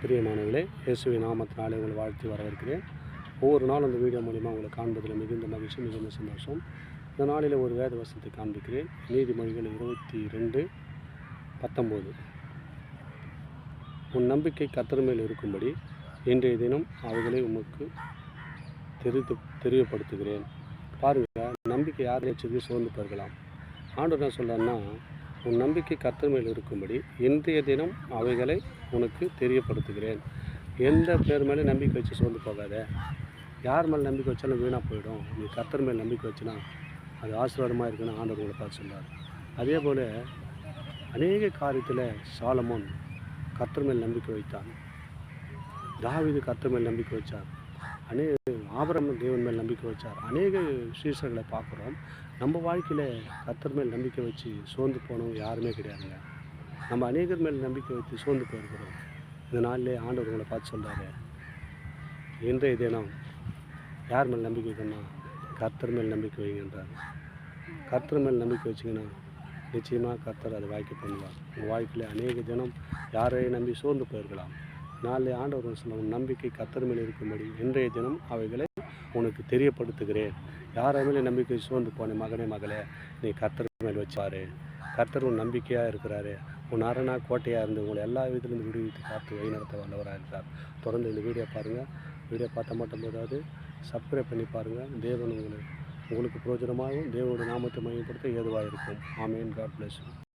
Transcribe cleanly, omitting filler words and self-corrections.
பிரியமானவர்களே, இயேசுவின் நாமத்தினாலே உங்களை வாழ்த்தி வரவேற்கிறேன். ஒவ்வொரு நாளும் அந்த வீடியோ மூலிமா உங்களை காண்பதில் மிகுந்த மகிழ்ச்சி, மிகுந்த சந்தோஷம். இந்த நாளில் ஒரு வேத வசனத்தை காண்பிக்கிறேன். நீதிமொழிகள் 22:19. உன் நம்பிக்கை கர்த்தர் மேல் இருக்கும்படி இன்றைய தினம் அவைகளை உமக்கு தெரியப்படுத்துகிறேன். பாருங்கள், நம்பிக்கை யாரை வச்சது சோர்ந்து போயிருக்கலாம். ஆண்டவர் என்ன சொல்கிறாருன்னா, உன் நம்பிக்கை கர்த்தர் மேல் இருக்கும்படி இன்றைய தினம் அவைகளை உனக்கு தெரியப்படுத்துகிறேன். எந்த பேர் மேலே நம்பிக்கை வச்சு சோர்ந்து போகாத. யார் மேலே நம்பிக்கை வச்சாலும் வீணாக போயிடும். நீ கர்த்தர் மேல் நம்பிக்கை வச்சுனா அது ஆசீர்வாதமாக இருக்குன்னு ஆண்டவர் உங்களை பார்த்து சொல்கிறார். அதே போல் அநேக காரியத்தில் சாலமோன் கர்த்தர் மேல் நம்பிக்கை வைத்தான். தாவீது கர்த்தர் மேல் நம்பிக்கை வச்சார். ஆபிரகாம் தேவன் மேல் நம்பிக்கை வச்சார். அநேக சீசர்களை பார்க்குறோம். நம்ம வாழ்க்கையில் கர்த்தர் மேல் நம்பிக்கை வச்சு சோர்ந்து போனவங்க யாருமே கிடையாதுங்க. நம்ம அநேகர் மேல் நம்பிக்கை வைத்து சோர்ந்து போயிருக்கிறோம். இந்த நாளிலே ஆண்டவர் உங்களை பார்த்து சொல்கிறாரு, இன்றைய தினம் யார் மேல் நம்பிக்கை வைக்கணும்? கர்த்தர் மேல் நம்பிக்கை வைங்கன்றார். கர்த்தர் மேல் நம்பிக்கை வச்சிங்கன்னா நிச்சயமாக கர்த்தர் அதை வாய்க்க பண்ணுவார். உங்கள் வாழ்க்கையில் அநேக தினம் யாரையும் நம்பி சோர்ந்து போயிருக்கலாம். நாளை ஆண்டவர் சொல்ல, உன் நம்பிக்கை கர்த்தர் மேல் இருக்கும்படி இன்றைய தினம் அவைகளை உனக்கு தெரியப்படுத்துகிறேன். யாரை மேலே நம்பிக்கை சோர்ந்து போனேன் மகனே மகளே, நீ கர்த்தர் மேல் வச்சாரு. கர்த்தர் உன் நம்பிக்கையாக இருக்கிறாரு. உன் அரணா கோட்டையாக இருந்து உங்களை எல்லா விதத்திலிருந்து விடுவித்து காத்து வழிநடத்த வல்லவராக இருக்கிறார். தொடர்ந்து இந்த வீடியோ பாருங்கள். வீடியோ பார்த்தா மட்டும் போதாது, சப்ஸ்கிரைப் பண்ணி பாருங்கள். தேவன் உங்களுக்கு பிரயோஜனமாகவும் தேவனுடைய நாமத்தை மையப்படுத்த ஏதுவாக இருக்கும். ஆமேன். God bless you.